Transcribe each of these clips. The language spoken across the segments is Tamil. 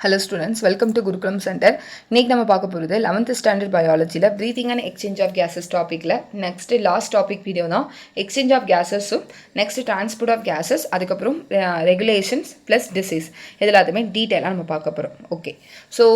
Hello students, welcome to Gurukulam Center. இன்னைக்கு நம்ம பார்க்க போகிறது 11th ஸ்டாண்டர்ட் பயாலஜியில் breathing and exchange of gases டாப்பிக்கில் நெக்ஸ்ட் லாஸ்ட் டாபிக் வீடியோ தான் எக்ஸ்சேஞ்ச் ஆஃப் கேஸஸும் நெக்ஸ்ட் டிரான்ஸ்போர்ட் ஆஃப் கேஸஸ் அதுக்கப்புறம் ரெகுலேஷன்ஸ் ப்ளஸ் டிசீஸ் இது எல்லாத்தையுமே டீட்டெயிலாக நம்ம பார்க்க போகிறோம். ஓகே, ஸோ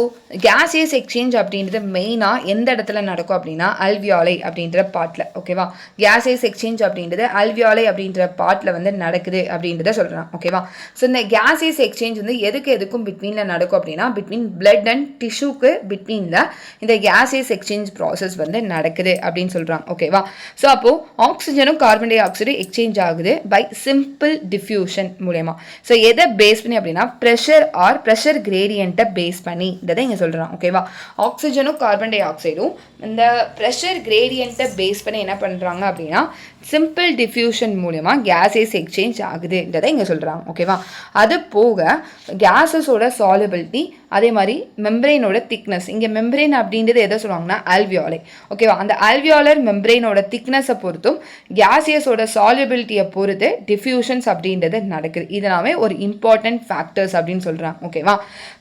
கேஸியஸ் எக்ஸ்சேஞ்ச் அப்படின்றது மெயினாக எந்த இடத்துல நடக்கும் அப்படின்னா அல்வியாலை அப்படின்ற பார்ட்டில். ஓகேவா, கேஸியஸ் எக்ஸ்சேஞ்ச் அப்படின்றது அல்வியாலை அப்படின்ற பார்ட்டில் வந்து நடக்குது அப்படின்றத சொல்கிறேன். ஓகேவா, ஸோ இந்த கேஸியஸ் எக்ஸ்சேஞ்ச் வந்து எதுக்கும் பிட்வீனில் நடக்கும் அப்படின்னா பிட்வீன் பிளட் அண்ட் டிஷ்யூக்கு பிட்வீன்ல இந்த கேஸியஸ் எக்ஸ்சேஞ்ச் ப்ராசஸ் வந்து நடக்குது அப்படின்னு சொல்றாங்க. ஓகேவா, ஸோ அப்போ ஆக்சிஜனும் கார்பன் டை ஆக்சைடும் எக்ஸ்சேஞ்ச் ஆகுது பை சிம்பிள் டிஃப்யூஷன் மூலமா. ஸோ எதை பேஸ் பண்ணி அப்படின்னா ப்ரெஷர் கிரேடியன்ட்டை பேஸ் பண்ணி இதை இங்கே சொல்றாங்க. ஓகேவா, ஆக்சிஜனும் கார்பன் டை ஆக்சைடும் இந்த ப்ரெஷர் கிரேடியன்ட்டை பேஸ் பண்ணி என்ன பண்றாங்க அப்படின்னா சிம்பிள் டிஃப்யூஷன் மூலமா கேஸஸ் எக்ஸ்சேஞ்ச் ஆகுதுன்றதை இங்கே சொல்கிறாங்க. ஓகேவா, அது போக கேஸஸோட சாலிபிலிட்டி அதே மாதிரி மெம்பரேனோட திக்னஸ். இங்கே மெம்பரேன் அப்படின்றது எதை சொல்லுவாங்கன்னா அல்வியாலை. ஓகேவா, அந்த அல்வியாலர் மெம்பரேனோட திக்னஸை பொறுத்தும் கேஸியஸோட சாலிபிலிட்டியை பொறுத்து டிஃப்யூஷன்ஸ் அப்படின்றது நடக்குது. இதனாவே ஒரு இம்பார்ட்டன்ட் ஃபேக்டர்ஸ் அப்படின்னு சொல்கிறாங்க. ஓகேவா,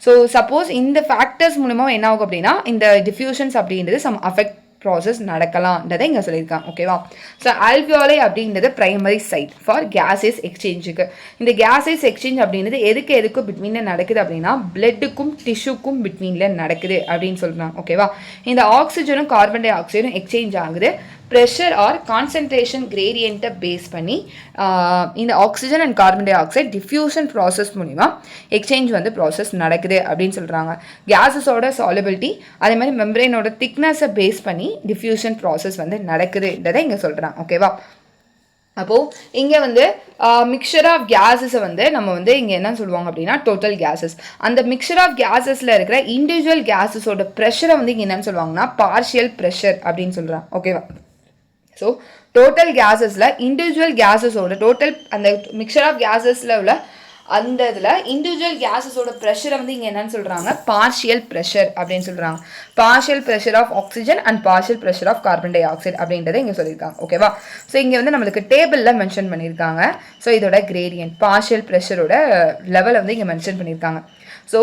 ஸோ சப்போஸ் இந்த ஃபேக்டர்ஸ் மூலமா என்ன ஆகும் அப்படின்னா இந்த டிஃப்யூஷன்ஸ் அப்படின்றது சம் அஃபெக்ட் ப்ராசஸ் நடக்கலாம்ன்றதை இங்கே சொல்லியிருக்காங்க. ஓகேவா, ஸோ அல்வியாலை அப்படின்றது பிரைமரி சைட் ஃபார் கேஸஸ் எக்ஸ்சேஞ்சுக்கு. இந்த கேஸஸ் எக்ஸ்சேஞ்ச் அப்படின்றது எதுக்கும் பிட்வீனில் நடக்குது அப்படின்னா பிளட்டுக்கும் டிஷ்யூக்கும் பிட்வீனில் நடக்குது அப்படின்னு சொல்கிறாங்க. ஓகேவா, இந்த ஆக்சிஜனும் கார்பன் டை ஆக்சைடும் எக்ஸ்சேஞ்ச் ஆகுது ப்ரெஷர் ஆர் கான்சன்ட்ரேஷன் கிரேடியன்ட்டை பேஸ் பண்ணி இந்த oxygen and carbon di oxide diffusion process மூலிமா எக்ஸ்சேஞ்ச் வந்து ப்ராசஸ் நடக்குது அப்படின்னு சொல்கிறாங்க. கேஸஸோட சாலிபிலிட்டி அதே மாதிரி மெம்பரேனோட திக்னஸை பேஸ் பண்ணி டிஃப்யூஷன் ப்ராசஸ் வந்து நடக்குதுன்றதை இங்கே சொல்கிறாங்க. ஓகேவா, அப்போது இங்கே வந்து மிக்சர் ஆஃப் கேஸஸை வந்து நம்ம வந்து இங்கே என்ன சொல்லுவாங்க அப்படின்னா டோட்டல் கேஸஸ். அந்த மிக்சர் ஆஃப் கேஸஸில் இருக்கிற இண்டிவிஜுவல் கேஸஸோட ப்ரெஷரை வந்து இங்கே என்னன்னு சொல்லுவாங்கன்னா பார்ஷியல் ப்ரெஷர் அப்படின்னு சொல்கிறாங்க. ஓகேவா, ஸோ டோட்டல் கேஸஸில் இண்டிவிஜுவல் கேஸஸோட டோட்டல் அந்த மிக்சர் ஆஃப் கேஸஸில் உள்ள அந்த இதில் இண்டிவிஜுவல் கேஸஸோட ப்ரெஷரை வந்து இங்கே என்னன்னு சொல்கிறாங்க பார்ஷியல் ப்ரெஷர் அப்படின்னு சொல்கிறாங்க. Partial pressure of oxygen and partial pressure of carbon dioxide அப்படின்றத இங்கே சொல்லியிருக்காங்க. ஓகேவா, ஸோ இங்கே வந்து நம்மளுக்கு டேபிளில் மென்ஷன் பண்ணியிருக்காங்க. ஸோ இதோட கிரேடியன்ட் பார்ஷியல் ப்ரெஷரோட லெவலை வந்து இங்கே மென்ஷன் பண்ணியிருக்காங்க. ஸோ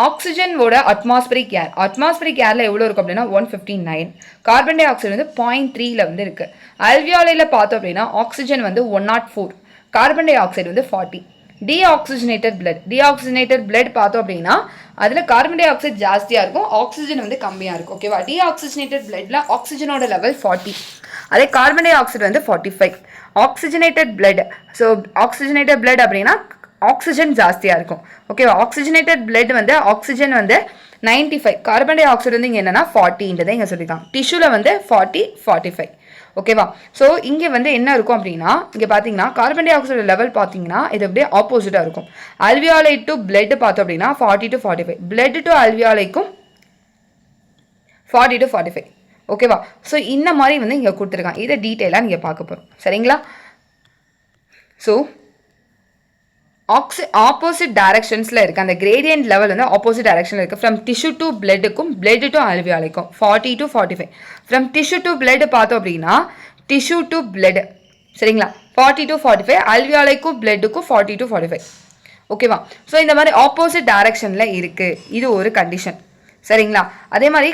ஆக்சிஜனோட அட்மாஸ்பரிக் ஏரில் எவ்வளோ இருக்கும் அப்படின்னா 159. கார்பன் டை ஆக்சைடு வந்து 0.3 வந்து இருக்குது. அல்வியாலையில் பார்த்தோம் அப்படின்னா ஆக்சிஜன் வந்து 104, கார்பன் டை ஆக்சைடு வந்து 40. டீஆக்சிஜனேட்டட் பிளட் பார்த்தோம் அப்படின்னா அதில் கார்பன் டை ஆக்சைடு ஜாஸ்தியாக இருக்கும், ஆக்சிஜன் வந்து கம்மியாக இருக்கும். ஓகேவா, டீஆக்சிஜனேட்டட் பிளட்ல ஆக்சிஜனோட லெவல் 40, அதே கார்பன் டை ஆக்சைடு வந்து 45. Oxygenated blood, so oxygenated blood அப்படின்னா ஆக்சிஜன் ஜாஸ்தியாக இருக்கும். ஓகேவா, ஆக்சிஜனேட்டட் பிளட் வந்து ஆக்சிஜன் வந்து 95, கார்பன் டை ஆக்சைடு வந்து இங்கே என்னன்னா 40ன்றதை இங்கே சொல்லியிருக்காங்க. டிஷ்யூவில் வந்து 40, 45. ஓகேவா, ஸோ இங்கே வந்து என்ன இருக்கும் அப்படின்னா இங்கே பார்த்தீங்கன்னா கார்பன் டை ஆக்சைடு லெவல் பார்த்தீங்கன்னா இது அப்படியே ஆப்போசிட்டாக இருக்கும். அல்வியாலை டு பிளட் பார்த்தோம் அப்படின்னா 40 to 45, பிளட் டு அல்வியாலைக்கும் 40 to 45. ஓகேவா, ஸோ இந்த மாதிரி வந்து இங்கே கொடுத்துருக்காங்க. இதை டீட்டெயிலாக நீங்கள் பார்க்க போகிறோம். சரிங்களா, ஸோ ஆப்போசிட் டைரக்ஷன்ஸில் இருக்குது அந்த கிரேடியன்ட் லெவல் வந்து ஆப்போசிட் டைரக்ஷனில் இருக்குது. ஃப்ரம் டிஷ்யூ டு பிளட்டுக்கும் பிளட் டு அல்வியாலைக்கும் 40 to 45. From tissue to blood பார்த்தோம் அப்படின்னா டிஷ்யூ டு பிளட் சரிங்களா 40 to 45, அல்வியாலைக்கும் பிளட்டுக்கும் 40 to 45. ஓகேவா, ஸோ இந்த மாதிரி ஆப்போசிட் டைரக்ஷனில் இருக்குது, இது ஒரு கண்டிஷன். சரிங்களா, அதே மாதிரி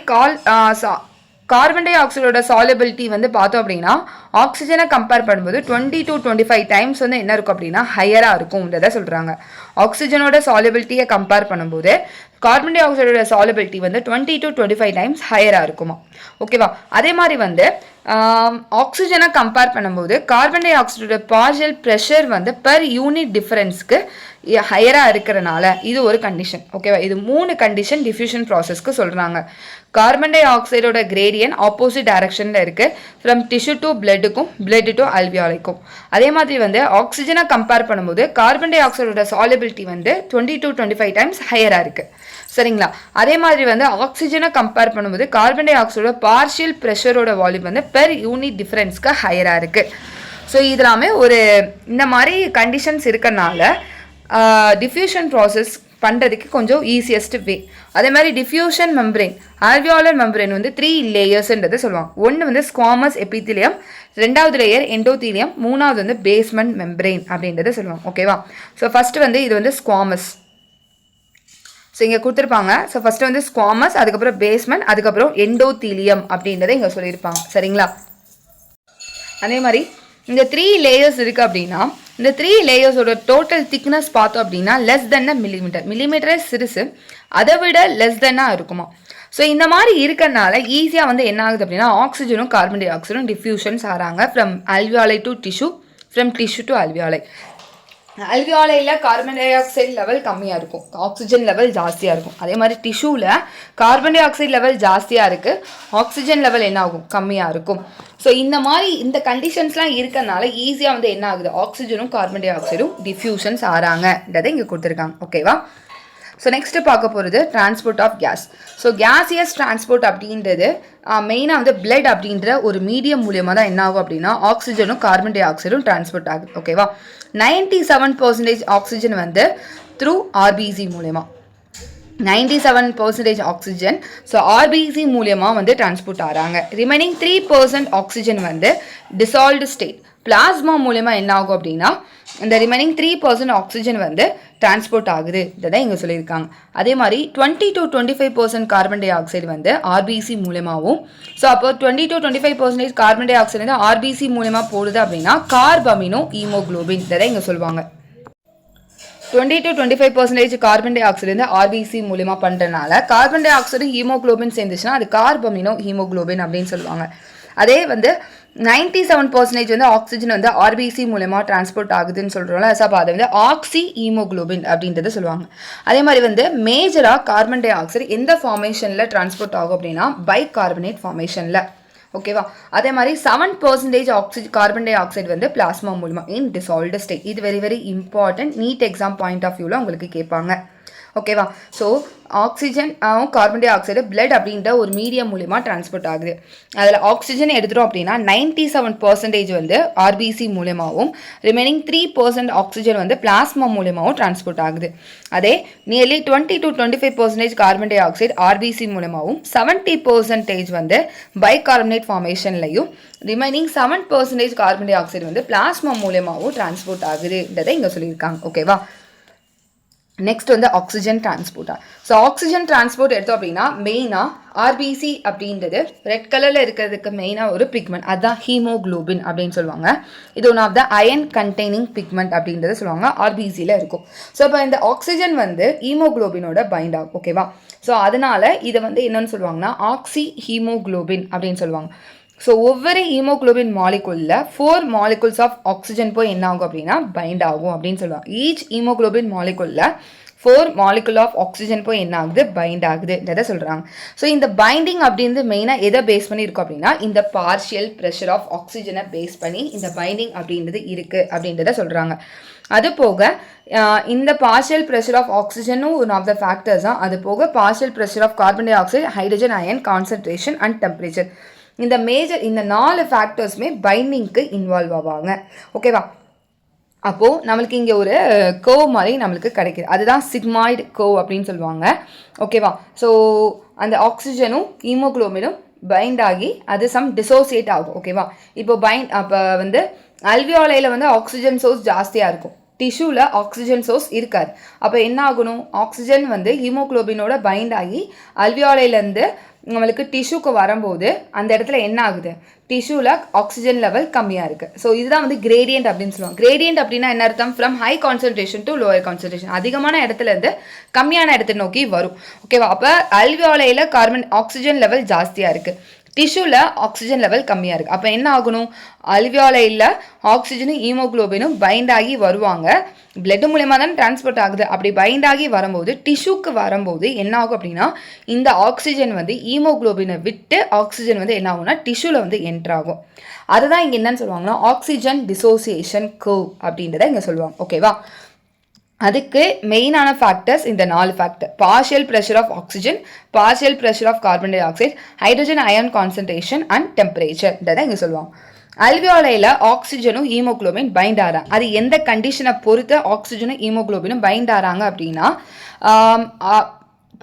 கார்பன் டை ஆக்சைடோட சாலிபிலிட்டி வந்து பார்த்தோம் அப்படின்னா ஆக்சிஜனை கம்பேர் பண்ணும்போது 20 to 25 டைம்ஸ் வந்து என்ன இருக்கும் அப்படின்னா ஹையராக இருக்கும்ன்றதை சொல்கிறாங்க. ஆக்சிஜனோட சாலிபிலிட்டியை கம்பேர் பண்ணும்போது கார்பன் டை ஆக்சைடோட சாலிபிலிட்டி வந்து 20 to 25 டைம்ஸ் ஹையராக இருக்குமா. ஓகேவா, அதே மாதிரி வந்து ஆக்சிஜனை கம்பேர் பண்ணும்போது கார்பன் டை ஆக்சைடோட பார்ஷியல் ப்ரெஷர் வந்து பெர் யூனிட் டிஃபரன்ஸ்க்கு ஹையராக இருக்கிறனால இது ஒரு கண்டிஷன். ஓகேவா, இது 3 கண்டிஷன் டிஃப்யூஷன் ப்ராசஸ்க்கு சொல்கிறாங்க. கார்பன் டை ஆக்சைடோட கிரேடியன் ஆப்போசிட் டைரக்ஷனில் இருக்குது ஃப்ரம் டிஷ்யூ டு பிளட்டுக்கும் பிளட் டு அல்வியாலைக்கும். அதே மாதிரி வந்து ஆக்சிஜனை கம்பேர் பண்ணும்போது கார்பன் டை ஆக்சைடோட சாலிபிலிட்டி வந்து 20 to 25 டைம்ஸ் ஹையராக இருக்குது. சரிங்களா, அதே மாதிரி வந்து ஆக்சிஜனை கம்பேர் பண்ணும்போது கார்பன் டை ஆக்சைடோட பார்ஷியல் ப்ரெஷரோட வால்யூம் வந்து பெர் யூனிட் டிஃபரன்ஸ்க்கு ஹையராக இருக்குது. ஸோ இதெல்லாமே ஒரு இந்த மாதிரி கண்டிஷன்ஸ் இருக்கறனால டிஃப்யூஷன் ப்ராசஸ் பண்ணுறதுக்கு கொஞ்சம் ஈஸியஸ்ட் வே. அதே மாதிரி டிஃப்யூஷன் மெம்பரேன் ஆல்வியாலர் மெம்பரேன் வந்து 3 லேயர்ஸ்ன்றதை சொல்லுவாங்க. ஒன்று வந்து ஸ்குவாமஸ் எபித்திலியம், 2வது லேயர் எண்டோதீலியம், 3வது வந்து பேஸ்மெண்ட் மெம்பரேன் அப்படின்றத சொல்லுவாங்க. ஓகேவா, ஸோ ஃபஸ்ட்டு வந்து இது வந்து ஸ்குவாமஸ். ஸோ இங்கே கொடுத்துருப்பாங்க. ஸோ ஃபஸ்ட்டு வந்து ஸ்குவாமஸ், அதுக்கப்புறம் பேஸ்மெண்ட், அதுக்கப்புறம் எண்டோத்தீலியம் அப்படின்றத இங்கே சொல்லியிருப்பாங்க. சரிங்களா? அதே மாதிரி இந்த 3 லேயர்ஸ் இருக்குது அப்படின்னா இந்த 3 லேயர்ஸோட டோட்டல் திக்னஸ் பார்த்தோம் அப்படின்னா லெஸ் தென் அ மில்லிமீட்டர். மில்லிமீட்டரே சிறுசு, அதை விட லெஸ் தென்னாக இருக்குமா. ஸோ இந்த மாதிரி இருக்கிறனால ஈஸியாக வந்து என்ன ஆகுது அப்படின்னா ஆக்சிஜனும் கார்பன் டை ஆக்சைடும் டிஃப்யூஷன்ஸ் ஆகிறாங்க from alveoli to tissue, from tissue to alveoli. அல்வியாலையில் கார்பன் டை ஆக்சைடு லெவல் கம்மியாக இருக்கும், ஆக்சிஜன் லெவல் ஜாஸ்தியாக இருக்கும். அதே மாதிரி டிஷ்யூவில் கார்பன் டை ஆக்சைடு லெவல் ஜாஸ்தியாக இருக்குது, ஆக்சிஜன் லெவல் என்ன ஆகும், கம்மியாக இருக்கும். ஸோ இந்த மாதிரி இந்த கண்டிஷன்ஸ்லாம் இருக்கிறனால ஈஸியாக வந்து என்ன ஆகுது, ஆக்சிஜனும் கார்பன் டை ஆக்சைடும் டிஃப்யூஷன்ஸ் ஆகிறாங்கன்றதை இங்கே கொடுத்துருக்காங்க. ஓகேவா? ஸோ நெக்ஸ்ட்டு பார்க்க போகிறது transport of gas. So gaseous transport அப்படின்றது மெயினாக வந்து பிளட் அப்படின்ற ஒரு மீடியம் மூலியமாக தான் என்ன ஆகும் அப்படின்னா ஆக்சிஜனும் கார்பன் டை ஆக்சைடும் டிரான்ஸ்போர்ட் ஆகுது. ஓகேவா? 97% ஆக்சிஜன் வந்து த்ரூ ஆர்பிசி மூலயமா, 97% ஆக்சிஜன் ஸோ ஆர்பிசி மூலியமாக வந்து டிரான்ஸ்போர்ட் ஆகிறாங்க. ரிமைனிங் 3% ஆக்சிஜன் வந்து டிசால்வ்டு ஸ்டேட் பிளாஸ்மா மூலயமா என்ன ஆகும் அப்படின்னா இந்த ரிமைனிங் 3% ஆக்சிஜன் வந்து டிரான்ஸ்போர்ட் ஆகுது. இதை தான் இங்கே சொல்லியிருக்காங்க. அதே மாதிரி 20 to 25% கார்பன் டை ஆக்சைடு வந்து ஆர்பிசி மூலமாகவும், ஸோ அப்போ 20 to 25% கார்பன் டை ஆக்சைடு வந்து ஆர்பிசி மூலமாக போடுது அப்படின்னா கார்பமினோ ஹீமோகுளோபின் இதை தான் இங்கே சொல்லுவாங்க. 20 to 25% கார்பன் டை ஆக்சைடு வந்து ஆர்பிசி மூலமாக பண்ணுறதுனால கார்பன் டை ஆக்சைடு ஹீமோகுளோபின் சேர்ந்துச்சுன்னா அது கார்பமினோ ஹீமோகுளோபின் அப்படின்னு சொல்லுவாங்க. அதே வந்து 97% வந்து ஆக்சிஜன் வந்து ஆர்பிசி மூலமா டிரான்ஸ்போர்ட் ஆகுதுன்னு சொல்கிறோம்ல, ஸோ அப்போ அதை வந்து ஆக்சி ஹீமோகுளோபின் அப்படின்றத சொல்லுவாங்க. அதே மாதிரி வந்து மேஜராக கார்பன் டை ஆக்சைடு எந்த ஃபார்மேஷனில் டிரான்ஸ்போர்ட் ஆகும் அப்படின்னா பைகார்பனேட் ஃபார்மேஷனில். ஓகேவா? அதே மாதிரி 7% கார்பன் டை ஆக்சைடு வந்து பிளாஸ்மா மூலமா இன் டிசால்வ்டு ஸ்டேட். இது very very important, NEET exam point of வியூவில் உங்களுக்கு கேட்பாங்க. ஓகேவா? So oxygen carbon dioxide blood அப்படின்ற ஒரு மீடியம் மூலிமா டிரான்ஸ்போர்ட் ஆகுது. அதில் ஆக்சிஜன் எடுத்துட்டோம் அப்படின்னா 97% வந்து ஆர்பிசி மூலமாகவும், ரிமைனிங் 3% ஆக்சிஜன் வந்து பிளாஸ்மா மூலமாகவும் டிரான்ஸ்போர்ட் ஆகுது. அதே nearly 20 to 25% carbon dioxide RBC மூலமாகவும், 70% வந்து பைகார்பனேட் ஃபார்மேஷன்லையும், ரிமைனிங் 7% கார்பன் டை ஆக்சைடு வந்து பிளாஸ்மா மூலமாகவும் டிரான்ஸ்போர்ட் ஆகுதுன்றதை இங்கே சொல்லியிருக்காங்க. ஓகேவா? நெக்ஸ்ட் வந்து ஆக்சிஜன் டிரான்ஸ்போர்ட்டா. ஸோ ஆக்சிஜன் டிரான்ஸ்போர்ட் எடுத்தோம் அப்படின்னா மெயினாக ஆர்பிசி அப்படின்றது ரெட் கலரில் இருக்கிறதுக்கு மெயினாக ஒரு பிக்மெண்ட், அதுதான் ஹீமோகுளோபின் அப்படின்னு சொல்லுவாங்க. இது one of the iron containing pigment அப்படின்றத சொல்லுவாங்க, ஆர்பிசியில் இருக்கும். ஸோ இப்போ இந்த ஆக்சிஜன் வந்து ஹீமோகுளோபினோட பைண்ட் ஆகும். ஓகேவா? ஸோ அதனால இதை வந்து என்னன்னு சொல்லுவாங்கன்னா ஆக்சி ஹீமோகுளோபின் அப்படின்னு சொல்லுவாங்க. ஸோ ஒவ்வொரு ஹீமோகுளோபின் மாலிகுலில் 4 மாலிகுல்ஸ் ஆஃப் ஆக்சிஜன் போய் என்ன ஆகும் அப்படின்னா பைண்ட் ஆகும் அப்படின்னு சொல்லுவாங்க. ஈச் ஹீமோகுளோபின் மாலிகுலில் 4 மாலிகுல் ஆஃப் ஆக்சிஜன் போய் என்ன ஆகுது, பைண்ட் ஆகுதுன்றதை சொல்கிறாங்க. ஸோ இந்த பைண்டிங் அப்படின்றது மெயினாக எதை பேஸ் பண்ணி இருக்கும் அப்படின்னா இந்த பார்ஷியல் ப்ரெஷர் ஆஃப் ஆக்சிஜனை பேஸ் பண்ணி இந்த பைண்டிங் அப்படின்றது இருக்குது அப்படின்றத சொல்கிறாங்க. அது போக இந்த பார்ஷியல் ப்ரெஷர் ஆஃப் ஆக்சிஜனும் ஒன் ஆஃப் த ஃபேக்டர்ஸ் தான். அது போக partial pressure of carbon dioxide, hydrogen ion concentration and temperature, இந்த 4 ஃபேக்டர்ஸுமே பைண்டிங்க்கு இன்வால்வ் ஆவாங்க. ஓகேவா? அப்போது நம்மளுக்கு இங்கே ஒரு கர்வ் மாதிரி நம்மளுக்கு கிடைக்கிது, அதுதான் சிக்மாய்டு கர்வ் அப்படின்னு சொல்லுவாங்க. ஓகேவா? ஸோ அந்த ஆக்சிஜனும் ஹீமோகுளோபினும் பைண்ட் ஆகி அது சம் டிசோசியேட் ஆகும். ஓகேவா? இப்போ அப்போ வந்து அல்வியோலையில் வந்து ஆக்சிஜன் சோர்ஸ் ஜாஸ்தியாக இருக்கும், டிஷ்யூவில் ஆக்சிஜன் சோர்ஸ் இருக்காது. அப்போ என்ன ஆகணும், ஆக்சிஜன் வந்து ஹீமோகுளோபினோட பைண்ட் ஆகி அல்வியோலையிலேருந்து நம்மளுக்கு டிஷ்யூக்கு வரும்போது அந்த இடத்துல என்ன ஆகுது, டிஷ்யூவில் ஆக்சிஜன் லெவல் கம்மியாக இருக்குது. ஸோ இதுதான் வந்து கிரேடியன்ட் அப்படின்னு சொல்லுவாங்க. கிரேடியன்ட் அப்படின்னா என்ன அர்த்தம், from high concentration to lower concentration, அதிகமான இடத்துலேருந்து கம்மியான இடத்தை நோக்கி வரும். ஓகேவா? அப்போ அல்வியோலையில் ஆக்சிஜன் லெவல் ஜாஸ்தியாக இருக்குது, டிஷ்யூவில் ஆக்சிஜன் லெவல் கம்மியாக இருக்குது. அப்போ என்ன ஆகணும், அல்வியோலையில் ஆக்சிஜனும் ஹீமோகுளோபினும் பைண்ட் ஆகி வருவாங்க, பிளட் மூலமாக தான் டிரான்ஸ்போர்ட் ஆகுது. அப்படி பைண்ட் ஆகி வரும்போது டிஷ்யூக்கு வரும்போது என்ன ஆகும் அப்படின்னா இந்த ஆக்சிஜன் வந்து ஹீமோகுளோபினை விட்டு ஆக்சிஜன் வந்து என்ன ஆகும்னா டிஷ்யூவில் வந்து என்ட்ரு ஆகும். அதுதான் இங்கே என்னன்னு சொல்லுவாங்கன்னா ஆக்சிஜன் டிசோசியேஷன் கர்வ் அப்படின்றத இங்கே சொல்லுவாங்க. ஓகேவா? அதுக்கு மெயினான ஃபேக்டர்ஸ் இந்த 4 factor: partial pressure of oxygen, partial pressure of carbon dioxide, hydrogen ion concentration and டெம்பரேச்சர்ன்றதை இங்கே சொல்லுவாங்க. அல்வியோலையில் ஆக்சிஜனும் ஹீமோகுளோபின் பைண்ட் ஆகிறாங்க. அது எந்த கண்டிஷனை பொறுத்து ஆக்சிஜனும் ஹீமோகுளோபினும் பைண்ட் ஆகிறாங்க அப்படின்னா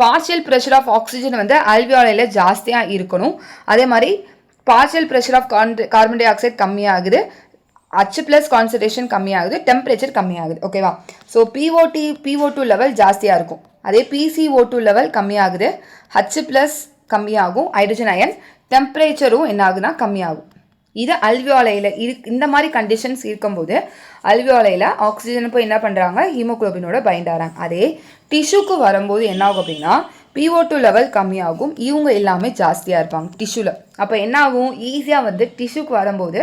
பார்ஷியல் ப்ரெஷர் ஆஃப் ஆக்சிஜன் வந்து அல்வியோலையில் ஜாஸ்தியாக இருக்கணும், அதே மாதிரி partial pressure of carbon dioxide கம்மியாகுது, H+ கான்சன்ட்ரேஷன் கம்மியாகுது, டெம்பரேச்சர் கம்மியாகுது. ஓகேவா? ஸோ PO2 லெவல் ஜாஸ்தியாக இருக்கும், அதே PCO2 லெவல் கம்மியாகுது, H+ கம்மியாகும், ஹைட்ரஜன் அயன் டெம்பரேச்சரும் என்ன ஆகுதுன்னா கம்மியாகும். இது அல்வியோலையில் இந்த மாதிரி கண்டிஷன்ஸ் இருக்கும்போது அல்வியோலையில் ஆக்சிஜன் போய் என்ன பண்ணுறாங்க, ஹீமோகுளோபினோட பைண்ட் ஆகிறாங்க. அதே டிஷ்யூக்கு வரும்போது என்ன ஆகும் அப்படின்னா PO2 லெவல் கம்மியாகும், இவங்க எல்லாமே ஜாஸ்தியாக இருப்பாங்க டிஷ்யூவில். அப்போ என்ன ஆகும், ஈஸியாக வந்து டிஷ்யூக்கு வரும்போது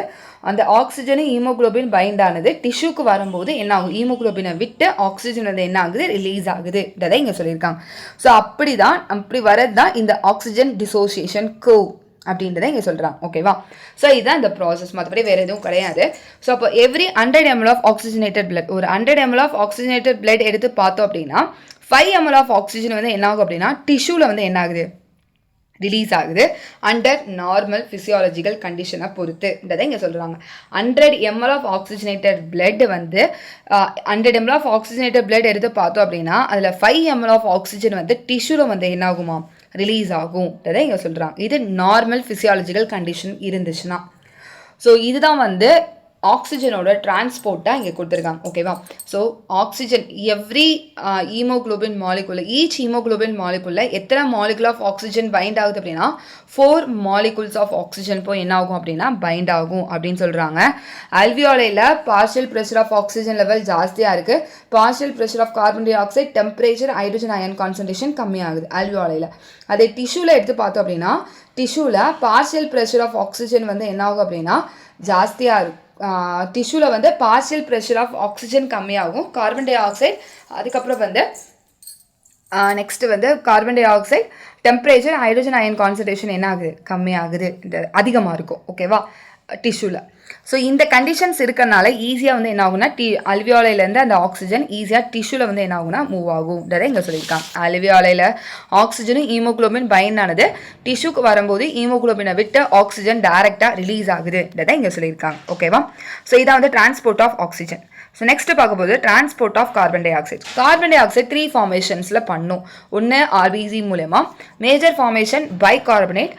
அந்த ஆக்சிஜனும் ஹீமோகுளோபின் பைண்ட் ஆனது டிஷ்யூக்கு வரும்போது என்ன ஆகும், ஹீமோகுளோபினை விட்டு ஆக்சிஜன் வந்து என்ன ஆகுது, ரிலீஸ் ஆகுதுன்றதை இங்கே சொல்லியிருக்காங்க. ஸோ அப்படி வரது தான் இந்த ஆக்சிஜன் டிசோசியேஷன் கர்வ் அப்படின்றத இங்கே சொல்கிறாங்க. ஓகேவா? ஸோ இதுதான் இந்த ப்ராசஸ், மற்றபடி வேறு எதுவும் கிடையாது. ஸோ அப்போ every 100 ml of oxygenated blood, ஒரு 100 ml ஆஃப் ஆக்சிஜனேட்டட் பிளட் எடுத்து பார்த்தோம் அப்படின்னா 5 ml ஆஃப் ஆக்சிஜன் வந்து என்ன ஆகும் அப்படின்னா டிஷ்யூவில் வந்து என்ன ஆகுது, ரிலீஸ் ஆகுது அண்டர் நார்மல் ஃபிசியாலஜிக்கல் கண்டிஷனை பொறுத்துன்றதை இங்கே சொல்கிறாங்க. 100 ml ஆஃப் ஆக்சிஜனேட்டட் பிளட் வந்து 100 ml ஆஃப் ஆக்சிஜனேட்டட் பிளட் எடுத்து பார்த்தோம் அப்படின்னா அதில் 5 ml ஆஃப் ஆக்சிஜன் வந்து டிஷ்யூவில் வந்து என்ன ஆகுமா, ரிலீஸ் ஆகும்ன்றதை இங்கே சொல்கிறாங்க. இது நார்மல் ஃபிசியாலஜிக்கல் கண்டிஷன் இருந்துச்சுன்னா. ஸோ இதுதான் வந்து ஆக்சிஜனோட டிரான்ஸ்போர்ட்டாக இங்கே கொடுத்துருக்காங்க. ஓகேவா? ஸோ ஆக்சிஜன் எவ்ரி ஹீமோகுளோபின் மாலிகுல, ஈச் ஹீமோகுளோபின் மாலிகுல எத்தனை மாலிகுல் ஆஃப் ஆக்சிஜன் பைண்ட் ஆகுது அப்படின்னா 4 மாலிகுல்ஸ் ஆஃப் ஆக்சிஜன் போய் என்ன ஆகும் அப்படின்னா பைண்ட் ஆகும் அப்படின்னு சொல்கிறாங்க. அல்வியோலையில் partial pressure of oxygen level ஜாஸ்தியாக இருக்குது, partial pressure of carbon dioxide temperature hydrogen ion concentration கம்மியாகுது அல்வியோலையில். அதே டிஷ்யூவில் எடுத்து பார்த்தோம் அப்படின்னா டிஷ்யூவில் பார்ஷியல் ப்ரெஷர் ஆஃப் ஆக்சிஜன் வந்து என்ன ஆகும் அப்படின்னா ஜாஸ்தியாக இருக்கும். டிஷ்யூவில் வந்து பார்ஷியல் ப்ரெஷர் ஆஃப் ஆக்சிஜன் கம்மியாகும், கார்பன் டை ஆக்சைடு அதுக்கப்புறம் வந்து நெக்ஸ்ட்டு வந்து carbon dioxide temperature hydrogen ion concentration என்ன ஆகுது, கம்மியாகுது, அதிகமாக இருக்கும். ஓகேவா? டிஷ்யூவில். ஸோ இந்த கண்டிஷன்ஸ் இருக்கிறனால ஈஸியாக வந்து என்ன ஆகுனா அல்வியோலையிலேருந்து அந்த ஆக்சிஜன் ஈஸியாக டிஷ்யூவில் வந்து என்ன ஆகுனா மூவ் ஆகும்ன்றதை இங்கே சொல்லியிருக்காங்க. அல்வியோலையில் ஆக்சிஜனும் ஹீமோகுளோபின் பைண்ட் ஆனது டிஷ்யூக்கு வரும்போது ஹீமோகுளோபினை விட்டு ஆக்சிஜன் டைரெக்டாக ரிலீஸ் ஆகுதுன்றதை இங்கே சொல்லியிருக்காங்க. ஓகேவா? ஸோ இதான் வந்து transport of oxygen. So next பார்க்கும்போது transport of carbon dioxide. Carbon dioxide 3 ஃபார்மேஷன்ஸில் பண்ணும். ஒன்று RBC மூலமா, மேஜர் ஃபார்மேஷன் பைகார்பனேட்,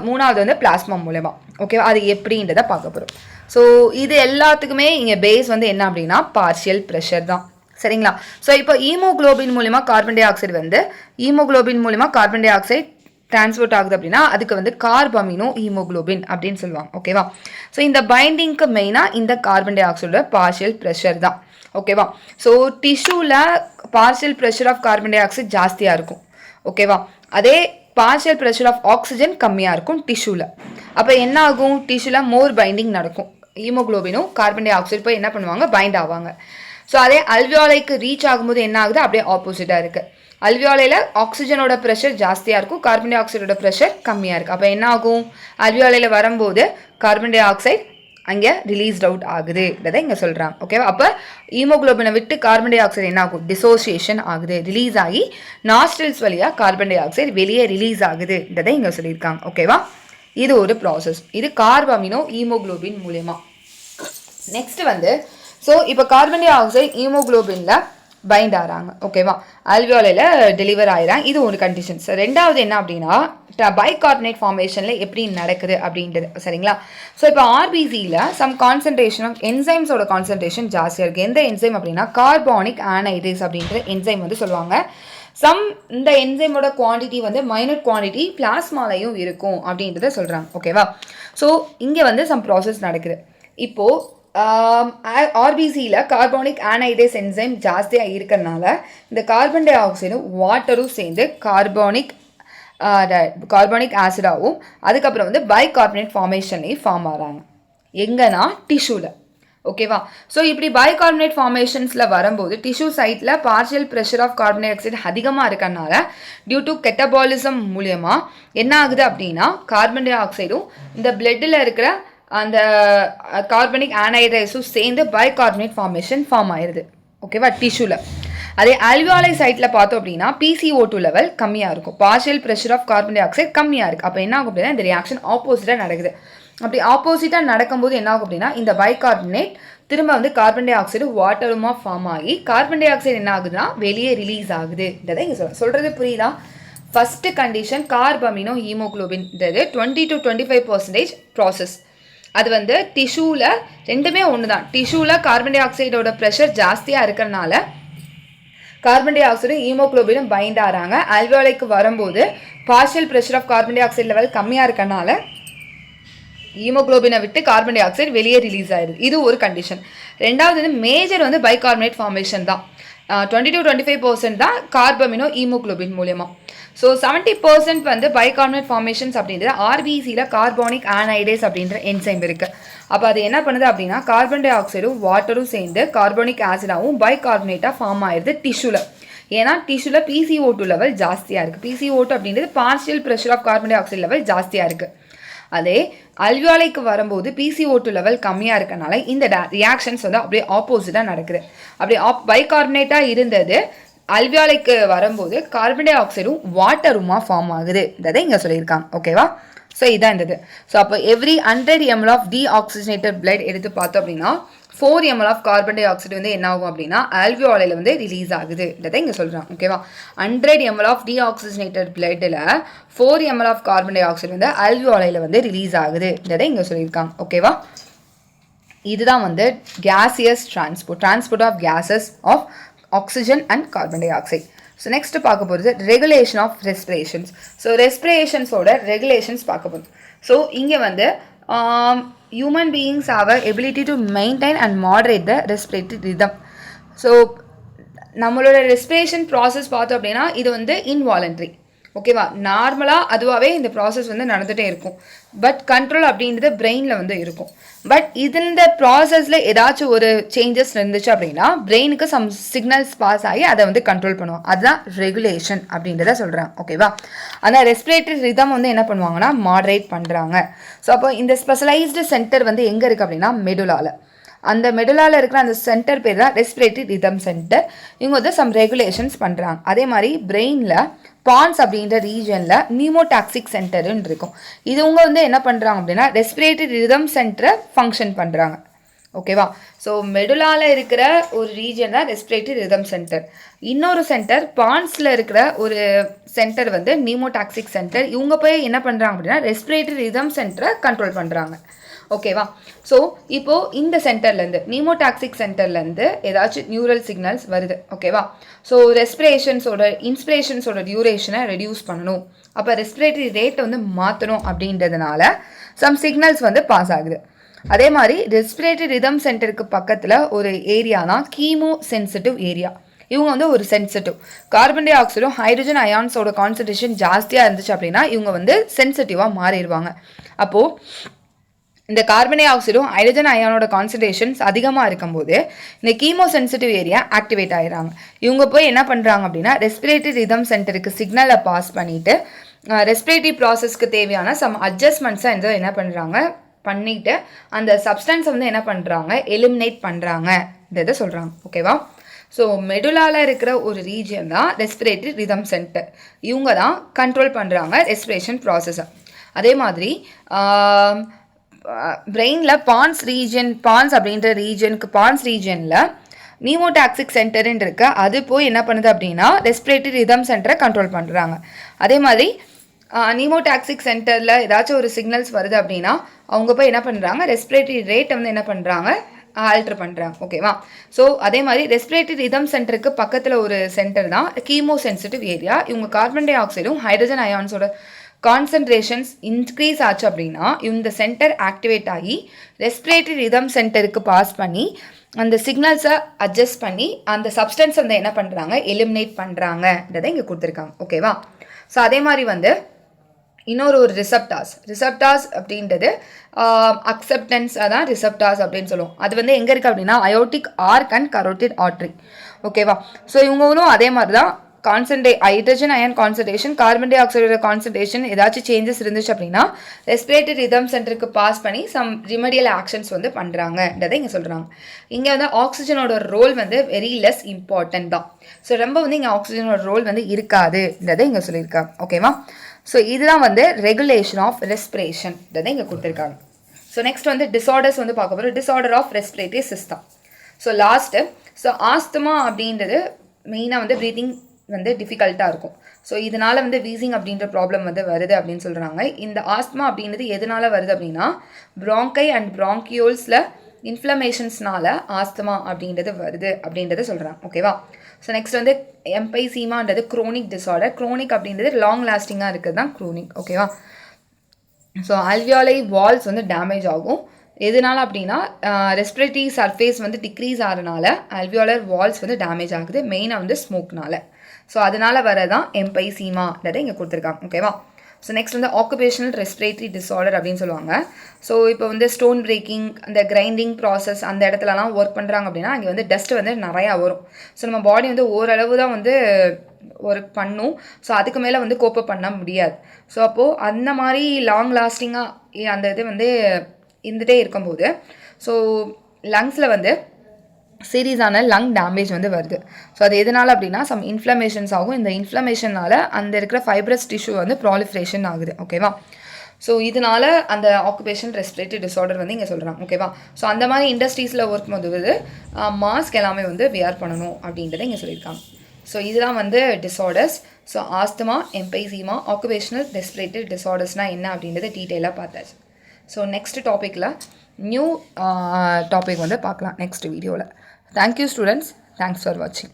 மூணாவது வந்து பிளாஸ்மா மூலமா. ஓகேவா? அது எப்படின்றத பார்க்க போகிறோம். ஸோ இது எல்லாத்துக்குமே இங்கே பேஸ் வந்து என்ன அப்படின்னா பார்ஷியல் ப்ரெஷர் தான். சரிங்களா? ஸோ இப்போ ஹீமோகுளோபின் மூலிமா கார்பன் டை ஆக்சைடு வந்து ஹீமோகுளோபின் மூலிமா கார்பன் டை ஆக்சைடு டிரான்ஸ்போர்ட் ஆகுது அப்படின்னா அதுக்கு வந்து கார்பமினோ ஹீமோகுளோபின் அப்படின்னு சொல்லுவாங்க. ஓகேவா? ஸோ இந்த பைண்டிங்க்கு மெயினாக இந்த கார்பன் டை ஆக்சைடோட பார்ஷியல் ப்ரெஷர் தான். ஓகேவா? ஸோ டிஷ்யூவில் partial pressure of carbon dioxide ஜாஸ்தியாக இருக்கும். ஓகேவா? அதே பார்ஷியல் ப்ரெஷர் ஆஃப் ஆக்சிஜன் கம்மியாக இருக்கும் டிஷ்யூவில். அப்போ என்ன ஆகும், டிஷ்யூவில் மோர் பைண்டிங் நடக்கும், ஹீமோகுளோபினும் கார்பன் டை ஆக்சைடு போய் என்ன பண்ணுவாங்க, பைண்ட் ஆவாங்க. ஸோ அதே அல்வியோலைக்கு ரீச் ஆகும்போது என்ன ஆகுது, அப்படியே ஆப்போசிட்டாக இருக்குது. அல்வியோலையில் ஆக்சிஜனோட ப்ரெஷர் ஜாஸ்தியாக இருக்கும், கார்பன் டை ஆக்சைடோட ப்ரெஷர் கம்மியாக இருக்குது. அப்போ என்ன ஆகும், அல்வியோலையில் வரும்போது கார்பன் டை ஆக்சைடு அங்கே ரிலீஸ்ட் அவுட் ஆகுதுன்றதை இங்கே சொல்கிறாங்க. ஓகேவா? அப்போ ஹீமோகுளோபினை விட்டு கார்பன் டை ஆக்சைடு என்ன ஆகும், டிசோசியேஷன் ஆகுது, ரிலீஸ் ஆகி நாஸ்ட்ரில்ஸ் வழியாக கார்பன் டை ஆக்சைடு வெளியே ரிலீஸ் ஆகுதுன்றதை இங்கே சொல்லியிருக்காங்க. ஓகேவா? இது ஒரு ப்ராசஸ். இது கார்பமினோ ஹீமோகுளோபின் மூலமா. நெக்ஸ்ட் வந்து ஸோ இப்போ கார்பன் டை ஆக்சைடு ஹீமோகுளோபினில் பைண்ட் ஆகிறாங்க. ஓகேவா? அல்வியோலையில் டெலிவர் ஆகிறாங்க. இது ஒரு கண்டிஷன்ஸ். ரெண்டாவது என்ன அப்படின்னா பைகார்பனேட் ஃபார்மேஷனில் எப்படி நடக்குது அப்படின்றது. சரிங்களா? ஸோ இப்போ RBCயில் சம் கான்சன்ட்ரேஷன் ஆஃப் என்சைம்ஸோட கான்சன்ட்ரேஷன் ஜாஸ்தியாக இருக்குது. எந்த என்சைம் அப்படின்னா கார்பானிக் ஆனைடேஸ் அப்படின்ற என்சைம் வந்து சொல்லுவாங்க. இந்த என்சைமோட குவான்டிட்டி வந்து மைனட் குவான்டிட்டி பிளாஸ்மாலையும் இருக்கும் அப்படின்றத சொல்கிறாங்க. ஓகேவா? ஸோ இங்கே வந்து சம் ப்ராசஸ் நடக்குது. இப்போது RBCயில் கார்பானிக் ஆனைடேஸ் என்சைம் ஜாஸ்தியாக இருக்கிறதுனால இந்த கார்பன் டை ஆக்சைடும் வாட்டரும் சேர்ந்து கார்பானிக் ஆசிடாகவும் அதுக்கப்புறம் வந்து பைகார்பனேட் ஃபார்மேஷன்லேயும் ஃபார்ம் ஆகிறாங்க. எங்கன்னா டிஷ்யூவில். ஓகேவா? ஸோ இப்படி பைகார்பனேட் ஃபார்மேஷன்ஸில் வரும்போது டிஷ்யூ சைட்டில் partial pressure of carbon dioxide அதிகமாக இருக்கிறதுனால டியூ டு கெட்டபாலிசம் மூலியமாக என்ன ஆகுது அப்படின்னா கார்பன் டை ஆக்சைடும் இந்த பிளட்டில் இருக்கிற அந்த கார்பனிக் ஆனைடைஸும் சேர்ந்து பைகார்பனேட் ஃபார்மேஷன் ஃபார்ம் ஆயிடுது. ஓகேவா? டிஷ்யூவில். அதே அல்வியோலை சைட்டில் பார்த்தோம் அப்படின்னா PCO2 லெவல் கம்மியாக இருக்கும், partial pressure of carbon dioxide கம்மியாக இருக்குது. அப்போ என்ன ஆகும் அப்படின்னா இந்த ரியாக்ஷன் ஆப்போசிட்டாக நடக்குது. அப்படி ஆப்போசிட்டாக நடக்கும்போது என்ன ஆகும் அப்படின்னா இந்த பைகார்பனேட் திரும்ப வந்து கார்பன் டை ஆக்சைடு வாட்டருமா ஃபார்ம் ஆகி கார்பன் டை ஆக்சைடு என்ன ஆகுதுன்னா வெளியே ரிலீஸ் ஆகுதுன்றதை இங்கே சொல்கிறது புரியுதா? ஃபஸ்ட்டு கண்டிஷன் கார்பமினோ ஹீமோகுளோபின்றது 20 to 25% ப்ராசஸ். அது வந்து டிஷ்யூவில் ரெண்டுமே ஒன்று தான். டிஷ்யூவில் கார்பன் டை ஆக்சைடோட ப்ரெஷர் ஜாஸ்தியாக இருக்கிறனால கார்பன் டை ஆக்சைடும் ஹீமோகுளோபினும் பைண்ட் ஆகிறாங்க. அல்வியோலைக்கு வரும்போது partial pressure of carbon dioxide level கம்மியாக இருக்கனால ஹீமோகுளோபினை விட்டு கார்பன் டை ஆக்சைடு வெளியே ரிலீஸ் ஆயிடுது. இது ஒரு கண்டிஷன். ரெண்டாவது வந்து மேஜர் வந்து பைகார்பனேட் ஃபார்மேஷன் தான். 20-25% தான் கார்பமினோ ஹீமோகுளோபின் மூலியமாக. ஸோ 70% வந்து பைகார்பனேட் ஃபார்மேஷன்ஸ் அப்படின்றது ஆர்பிசியில் கார்பானிக் ஆனைடேஸ் அப்படின்ற என்சைம் இருக்குது. அப்போ அது என்ன பண்ணுது அப்படின்னா கார்பன் டை ஆக்சைடும் வாட்டரும் சேர்ந்து கார்பானிக் ஆசிடாகவும் பைகார்பனேட்டாக ஃபார்ம் ஆயிடுது டிஷ்யூவில். ஏன்னா டிஷ்யூவில் PCO2 லெவல் ஜாஸ்தியாக இருக்குது. PCO2 அப்படின்றது partial pressure of carbon dioxide level ஜாஸ்தியாக இருக்குது. அதே அல்வியோலைக்கு வரும்போது PCO2 லெவல் கம்மியாக இருக்கனால இந்த ரியாக்ஷன்ஸ் வந்து அப்படியே ஆப்போசிட்டாக நடக்குது. அப்படியே பைகார்பனேட்டாக இருந்தது அல்வியோலைக்கு வரும்போது கார்பன் டை ஆக்சைடும் வாட்டருமா ஃபார்ம் ஆகுது. இதை இங்கே சொல்லியிருக்காங்க. ஓகேவா? ஸோ இதான் இருந்தது. ஸோ அப்போ every 100 ml of deoxygenated blood எடுத்து பார்த்தோம் அப்படின்னா 4 ml of carbon dioxide வந்து என்ன ஆகும் அப்படின்னா அல்வியோலையில் வந்து ரிலீஸ் ஆகுது. இதை இங்கே சொல்கிறாங்க. ஓகேவா? 100 ml ஆஃப் டீஆக்சிஜனேட்டட் பிளட்டில் 4 ml of carbon dioxide வந்து அல்வியோலையில் வந்து ரிலீஸ் ஆகுது. இதை இங்கே சொல்லியிருக்காங்க. ஓகேவா? இதுதான் வந்து gaseous transport of gases of oxygen and carbon dioxide. So next பார்க்க போகிறது ரெகுலேஷன் ஆஃப் ரெஸ்பிரேஷன்ஸ். ஸோ ரெஸ்பிரேஷன்ஸோட ரெகுலேஷன்ஸ் பார்க்க போகுது. ஸோ இங்கே வந்து human beings have a ability to maintain and moderate the respiratory rhythm. So நம்மளோட ரெஸ்பிரேஷன் ப்ராசஸ் பார்த்தோம் அப்படின்னா இது வந்து இன்வாலண்ட்ரி. ஓகேவா? நார்மலாக அதுவாகவே இந்த ப்ராசஸ் வந்து நடந்துகிட்டே இருக்கும். பட் கண்ட்ரோல் அப்படின்றது பிரெயினில் வந்து இருக்கும். பட் இந்த ப்ராசஸில் ஏதாச்சும் ஒரு சேஞ்சஸ் இருந்துச்சு அப்படின்னா பிரெயினுக்கு சம் சிக்னல்ஸ் பாஸ் ஆகி அதை வந்து கண்ட்ரோல் பண்ணுவோம். அதுதான் ரெகுலேஷன் அப்படின்றத சொல்கிறாங்க. ஓகேவா? அந்த ரெஸ்பிரேட்டரி ரிதம் வந்து என்ன பண்ணுவாங்கன்னா மாடரேட் பண்ணுறாங்க. ஸோ அப்போ இந்த ஸ்பெஷலைஸ்டு சென்டர் வந்து எங்கே இருக்குது அப்படின்னா மெடுலாவில். அந்த மெடுலாவில் இருக்கிற அந்த சென்டர் பேர் தான் ரெஸ்பிரேட்டரி ரிதம் சென்டர். இவங்க வந்து சம் ரெகுலேஷன்ஸ் பண்ணுறாங்க. அதே மாதிரி பிரெயினில் பான்ஸ் அப்படின்ற ரீஜனில் நியூமோடாக்சிக் சென்டர்னு இருக்கும். இதுவங்க வந்து என்ன பண்ணுறாங்க அப்படின்னா ரெஸ்பிரேட்டரி ரிதம் சென்டரை ஃபங்க்ஷன் பண்ணுறாங்க. ஓகேவா? ஸோ மெடுலாவில் இருக்கிற ஒரு ரீஜன் தான் ரெஸ்பிரேட்டரி ரிதம் சென்டர். இன்னொரு சென்டர் பான்ஸில் இருக்கிற ஒரு சென்டர் வந்து நியூமோடாக்சிக் சென்டர். இவங்க போய் என்ன பண்ணுறாங்க அப்படின்னா ரெஸ்பிரேட்டரி ரிதம் சென்டரை கண்ட்ரோல் பண்ணுறாங்க. ஓகேவா? ஸோ இப்போது இந்த சென்டர்லேருந்து நியூமோடாக்சிக் சென்டர்லேருந்து ஏதாச்சும் நியூரல் சிக்னல்ஸ் வருது. ஓகேவா? ஸோ இன்ஸ்பிரேஷன்ஸோட டியூரேஷனை ரெடியூஸ் பண்ணணும். அப்போ ரெஸ்பிரேட்டரி ரேட்டை வந்து மாற்றணும் அப்படின்றதுனால சம் சிக்னல்ஸ் வந்து பாஸ் ஆகுது. அதே மாதிரி ரெஸ்பிரேட்டரி ரிதம் சென்டருக்கு பக்கத்தில் ஒரு ஏரியா தான் கீமோ சென்சிட்டிவ் ஏரியா. இவங்க வந்து ஒரு சென்சிட்டிவ். கார்பன் டை ஆக்சைடும் ஹைட்ரஜன் அயான்ஸோட கான்சன்ட்ரேஷன் ஜாஸ்தியாக இருந்துச்சு அப்படின்னா இவங்க வந்து சென்சிட்டிவாக மாறிடுவாங்க. அப்போது இந்த கார்பன் டை ஆக்சைடும் ஹைட்ரஜன் அயானோட கான்சன்ட்ரேஷன்ஸ் அதிகமாக இருக்கும்போது இந்த கீமோ சென்சிட்டிவ் ஏரியா ஆக்டிவேட் ஆகிடுறாங்க. இவங்க போய் என்ன பண்ணுறாங்க அப்படின்னா ரெஸ்பிரேட்டரி ரிதம் சென்டருக்கு சிக்னலை பாஸ் பண்ணிவிட்டு ரெஸ்பிரேட்டரி ப்ராசஸ்க்கு தேவையான சம் அட்ஜஸ்ட்மெண்ட்ஸை என்ன பண்ணிவிட்டு அந்த சப்ஸ்டன்ஸை வந்து என்ன பண்ணுறாங்க எலிமினேட் பண்ணுறாங்க. இதை சொல்கிறாங்க. ஓகேவா? ஸோ மெடுலாவில் இருக்கிற ஒரு ரீஜன் தான் ரெஸ்பிரேட்டரி ரிதம் சென்டர். இவங்க தான் கண்ட்ரோல் பண்ணுறாங்க ரெஸ்பிரேஷன் ப்ராசஸை. அதே மாதிரி பிரெயினில் பான்ஸ் அப்படின்ற ரீஜனில் நியூமோடாக்சிக் சென்டர்ன்னு இருக்கு. அது போய் என்ன பண்ணுது அப்படின்னா ரெஸ்பிரேட்டரி ரிதம் சென்டரை கண்ட்ரோல் பண்ணுறாங்க. அதே மாதிரி நியூமோடாக்சிக் சென்டரில் ஏதாச்சும் ஒரு சிக்னல்ஸ் வருது அப்படின்னா அவங்க போய் என்ன பண்ணுறாங்க ரெஸ்பிரேட்டரி ரேட்டை வந்து என்ன பண்ணுறாங்க ஆல்டர் பண்ணுறாங்க. ஓகேவா? ஸோ அதே மாதிரி ரெஸ்பிரேட்டரி ரிதம் சென்டருக்கு பக்கத்தில் ஒரு சென்டர் தான் கீமோ சென்சிட்டிவ் ஏரியா. இவங்க கார்பன் டை ஆக்சைடும் ஹைட்ரஜன் அயான்ஸோட கான்சன்ட்ரேஷன்ஸ் இன்க்ரீஸ் ஆச்சு அப்படின்னா இந்த சென்டர் ஆக்டிவேட் ஆகி ரெஸ்பிரேட்டரி ரிதம் சென்டருக்கு பாஸ் பண்ணி அந்த சிக்னல்ஸை அட்ஜஸ்ட் பண்ணி அந்த சப்ஸ்டன்ஸ் வந்து என்ன பண்ணுறாங்க எலிமினேட் பண்ணுறாங்கன்றதை இங்கே கொடுத்துருக்காங்க. ஓகேவா? ஸோ அதே மாதிரி வந்து இன்னொரு ரிசப்டாஸ் அப்படின்றது அக்செப்டன்ஸ் அதான் ரிசப்டாஸ் அப்படின்னு சொல்லுவோம். அது வந்து எங்கே இருக்குது அப்படின்னா aortic arch and carotid artery. ஓகேவா? ஸோ இவங்களும் அதே மாதிரி தான் ஹைட்ரஜன் அயன் கான்சன்ட்ரேஷன் கார்பன் டை ஆக்சைடோட கான்சன்ட்ரேஷன் ஏதாச்சும் சேஞ்சஸ் இருந்துச்சு அப்படின்னா ரெஸ்பிரேட்டரி ரிதம் சென்டருக்கு பாஸ் பண்ணி சம் ரிமெடியல் ஆக்ஷன்ஸ் வந்து பண்ணுறாங்கன்றதை இங்கே சொல்கிறாங்க. இங்கே வந்து ஆக்சிஜனோட ரோல் வந்து வெரி லெஸ் இம்பார்ட்டன்ட் தான். ஸோ ரொம்ப வந்து இங்கே ஆக்சிஜனோட ரோல் வந்து இருக்காதுன்றதை இங்கே சொல்லியிருக்காங்க. ஓகேவா? ஸோ இதுதான் வந்து ரெகுலேஷன் ஆஃப் ரெஸ்பிரேஷன்ன்றதை இங்கே கொடுத்துருக்காங்க. ஸோ நெக்ஸ்ட் வந்து டிஸார்டர்ஸ் வந்து பார்க்க போகிறோம். Disorder of respiratory system. So last asthma அப்படின்றது மெயினாக வந்து ப்ரீத்திங் வந்து டிஃபிகல்ட்டாக இருக்கும். ஸோ இதனால் வந்து வீசிங் அப்படின்ற ப்ராப்ளம் வந்து வருது அப்படின்னு சொல்கிறாங்க. இந்த ஆஸ்துமா அப்படின்றது எதனால் வருது அப்படின்னா ப்ராங்கை அண்ட் ப்ராங்கியோல்ஸில் இன்ஃப்ளமேஷன்ஸ்னால ஆஸ்துமா அப்படின்றது வருது அப்படின்றத சொல்கிறாங்க. ஓகேவா? ஸோ நெக்ஸ்ட் வந்து எம்பைசீமான்றது க்ரோனிக் டிஸார்டர். க்ரோனிக் அப்படின்றது லாங் லாஸ்டிங்காக இருக்கிறது தான் க்ரோனிக். ஓகேவா? ஸோ அல்வியோலை வால்ஸ் வந்து டேமேஜ் ஆகும். எதனால அப்படின்னா ரெஸ்பிரேட்டரி சர்ஃபேஸ் வந்து டிக்ரீஸ் ஆகிறனால அல்வியோலர் வால்ஸ் வந்து டேமேஜ் ஆகுது, மெயினாக வந்து ஸ்மோக்னால. ஸோ அதனால் வரதான் எம்பைசீமான்றதை இங்கே கொடுத்துருக்காங்க. ஓகேவா? ஸோ நெக்ஸ்ட் வந்து ஆக்குபேஷனல் ரெஸ்பிரேட்டரி டிஸார்டர் அப்படின்னு சொல்லுவாங்க. ஸோ இப்போ வந்து ஸ்டோன் பிரேக்கிங், அந்த கிரைண்டிங் ப்ராசஸ் அந்த இடத்துலலாம் ஒர்க் பண்ணுறாங்க அப்படின்னா அங்கே வந்து டஸ்ட் வந்து நிறையா வரும். ஸோ நம்ம பாடி வந்து ஓரளவு தான் வந்து ஒர்க் பண்ணும். ஸோ அதுக்கு மேலே வந்து கோப்பப் பண்ண முடியாது. ஸோ அப்போது அந்த மாதிரி லாங் லாஸ்டிங்காக அந்த இது வந்து இருந்துகிட்டே இருக்கும்போது ஸோ லங்ஸில் வந்து சீரியஸான லங் டேமேஜ் வந்து வருது. ஸோ அது எதனால் அப்படின்னா சம் இன்ஃப்ளமேஷன்ஸ் ஆகும். இந்த இன்ஃப்ளமேஷனால் அந்த இருக்கிற ஃபைப்ரஸ் டிஷ்யூ வந்து ப்ராலிஃப்ரேஷன் ஆகுது. ஓகேவா? ஸோ இதனால அந்த ஆக்குபேஷன் ரெஸ்பிரேட்டரி டிஸார்டர் வந்து இங்கே சொல்கிறாங்க. ஓகேவா? ஸோ அந்த மாதிரி இண்டஸ்ட்ரீஸில் ஒர்க் பண்ணும்போது மாஸ்க் எல்லாமே வந்து வியர் பண்ணணும் அப்படின்றத இங்கே சொல்லியிருக்காங்க. ஸோ இதெல்லாம் வந்து disorders. So asthma, emphysema, occupational respiratory டிஸார்டர்ஸ்னால் என்ன அப்படின்றத டீட்டெயிலாக பார்த்தாச்சு. ஸோ நெக்ஸ்ட் டாப்பிக்கில் நியூ டாபிக் வந்து பார்க்கலாம் நெக்ஸ்ட் வீடியோவில். Thank you students. தேங்க்ஸ் ஃபார் வாட்சிங்.